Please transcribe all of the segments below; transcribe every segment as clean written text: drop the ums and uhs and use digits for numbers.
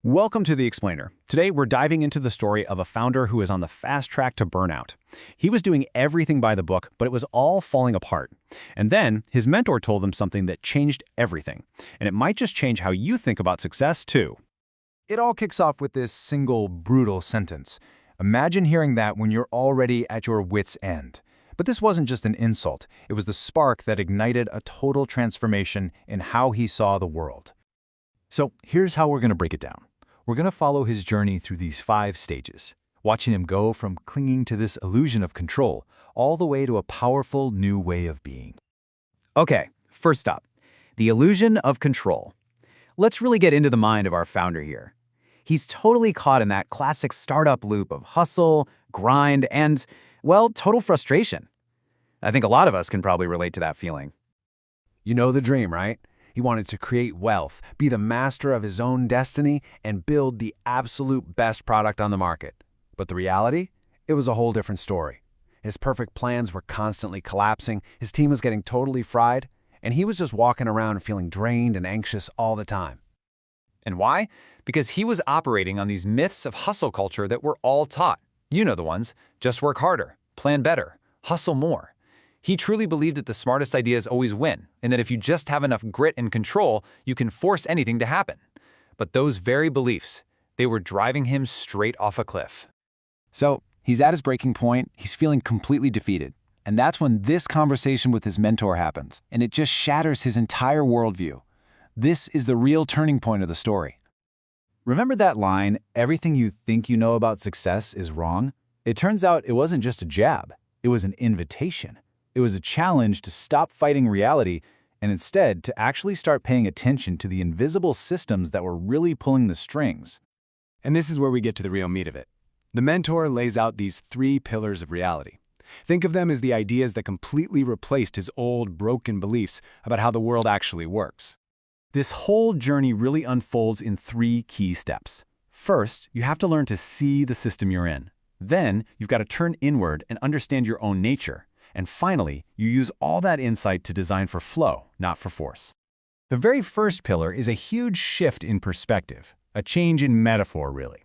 Welcome to The Explainer. Today, we're diving into the story of a founder who is on the fast track to burnout. He was doing everything by the book, but it was all falling apart. And then, his mentor told him something that changed everything. And it might just change how you think about success, too. It all kicks off with this single, brutal sentence. Imagine hearing that when you're already at your wit's end. But this wasn't just an insult. It was the spark that ignited a total transformation in how he saw the world. So here's how we're going to break it down. We're going to follow his journey through these 5 stages, watching him go from clinging to this illusion of control all the way to a powerful new way of being. Okay, first up, the illusion of control. Let's really get into the mind of our founder here. He's totally caught in that classic startup loop of hustle, grind, and, well, total frustration. I think a lot of us can probably relate to that feeling. You know the dream, right? He wanted to create wealth, be the master of his own destiny, and build the absolute best product on the market. But the reality? It was a whole different story. His perfect plans were constantly collapsing, his team was getting totally fried, and he was just walking around feeling drained and anxious all the time. And why? Because he was operating on these myths of hustle culture that we're all taught. You know the ones. Just work harder, plan better, hustle more. He truly believed that the smartest ideas always win, and that if you just have enough grit and control, you can force anything to happen. But those very beliefs, they were driving him straight off a cliff. So, he's at his breaking point, he's feeling completely defeated. And that's when this conversation with his mentor happens, and it just shatters his entire worldview. This is the real turning point of the story. Remember that line, everything you think you know about success is wrong? It turns out it wasn't just a jab, it was an invitation. It was a challenge to stop fighting reality and instead to actually start paying attention to the invisible systems that were really pulling the strings. And this is where we get to the real meat of it. The mentor lays out these 3 pillars of reality. Think of them as the ideas that completely replaced his old, broken beliefs about how the world actually works. This whole journey really unfolds in 3 key steps. First, you have to learn to see the system you're in. Then, you've got to turn inward and understand your own nature. And finally, you use all that insight to design for flow, not for force. The very first pillar is a huge shift in perspective, a change in metaphor, really.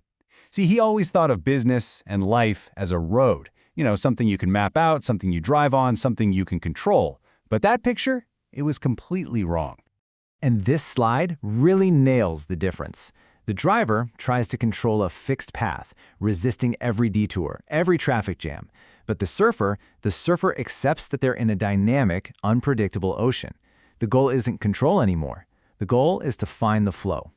See, he always thought of business and life as a road, something you can map out, something you drive on, something you can control. But that picture, it was completely wrong. And this slide really nails the difference. The driver tries to control a fixed path, resisting every detour, every traffic jam. But the surfer accepts that they're in a dynamic, unpredictable ocean. The goal isn't control anymore. The goal is to find the flow.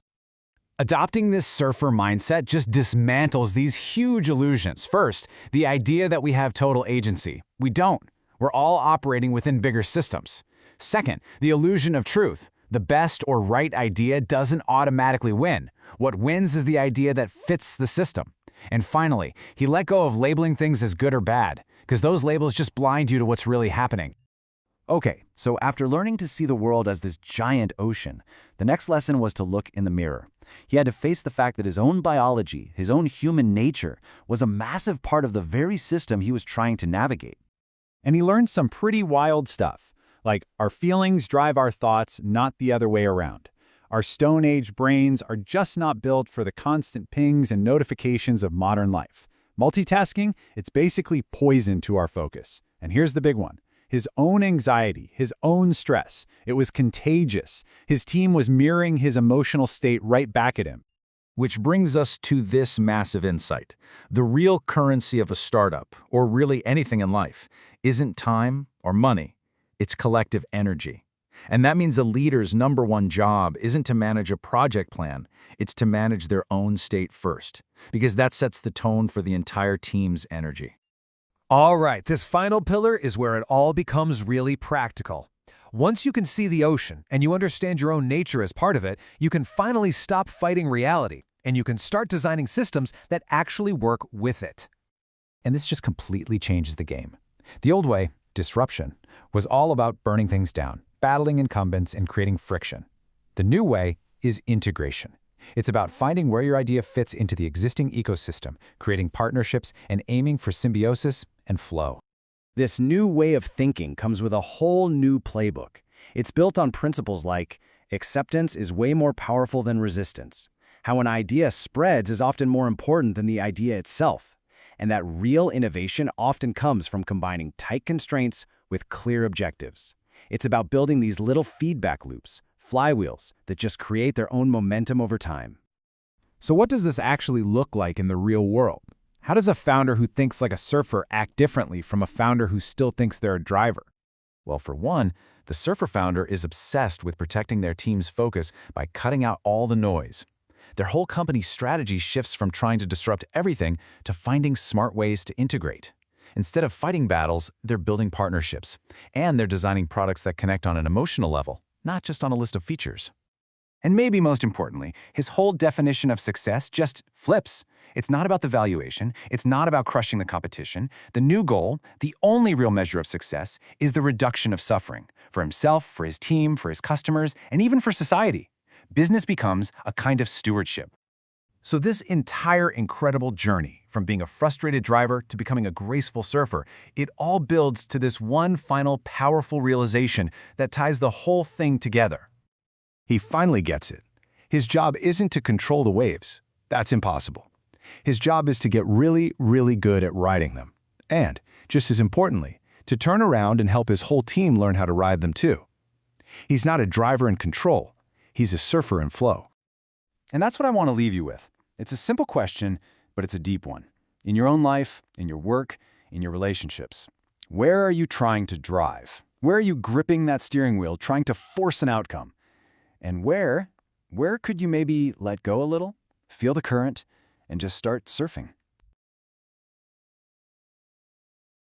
Adopting this surfer mindset just dismantles these huge illusions. First, the idea that we have total agency. We don't. We're all operating within bigger systems. Second, the illusion of truth. The best or right idea doesn't automatically win. What wins is the idea that fits the system. And finally, he let go of labeling things as good or bad, because those labels just blind you to what's really happening. Okay, so after learning to see the world as this giant ocean, the next lesson was to look in the mirror. He had to face the fact that his own biology, his own human nature, was a massive part of the very system he was trying to navigate. And he learned some pretty wild stuff, like our feelings drive our thoughts, not the other way around. Our Stone Age brains are just not built for the constant pings and notifications of modern life. Multitasking, it's basically poison to our focus. And here's the big one. His own anxiety, his own stress, it was contagious. His team was mirroring his emotional state right back at him. Which brings us to this massive insight. The real currency of a startup, or really anything in life, isn't time or money. It's collective energy. And that means a leader's number one job isn't to manage a project plan, it's to manage their own state first, because that sets the tone for the entire team's energy. All right, this final pillar is where it all becomes really practical. Once you can see the ocean and you understand your own nature as part of it, you can finally stop fighting reality, and you can start designing systems that actually work with it. And this just completely changes the game. The old way, disruption, was all about burning things down, battling incumbents, and creating friction. The new way is integration. It's about finding where your idea fits into the existing ecosystem, creating partnerships, and aiming for symbiosis and flow. This new way of thinking comes with a whole new playbook. It's built on principles like acceptance is way more powerful than resistance. How an idea spreads is often more important than the idea itself, and that real innovation often comes from combining tight constraints with clear objectives. It's about building these little feedback loops, flywheels, that just create their own momentum over time. So what does this actually look like in the real world? How does a founder who thinks like a surfer act differently from a founder who still thinks they're a driver? Well, for one, the surfer founder is obsessed with protecting their team's focus by cutting out all the noise. Their whole company's strategy shifts from trying to disrupt everything to finding smart ways to integrate. Instead of fighting battles, they're building partnerships, and they're designing products that connect on an emotional level, not just on a list of features. And maybe most importantly, his whole definition of success just flips. It's not about the valuation. It's not about crushing the competition. The new goal, the only real measure of success, is the reduction of suffering for himself, for his team, for his customers, and even for society. Business becomes a kind of stewardship. So this entire incredible journey, from being a frustrated driver to becoming a graceful surfer, it all builds to this one final powerful realization that ties the whole thing together. He finally gets it. His job isn't to control the waves. That's impossible. His job is to get really, really good at riding them. And, just as importantly, to turn around and help his whole team learn how to ride them too. He's not a driver in control. He's a surfer in flow. And that's what I want to leave you with. It's a simple question, but it's a deep one. In your own life, in your work, in your relationships, where are you trying to drive? Where are you gripping that steering wheel, trying to force an outcome? And where could you maybe let go a little, feel the current, and just start surfing?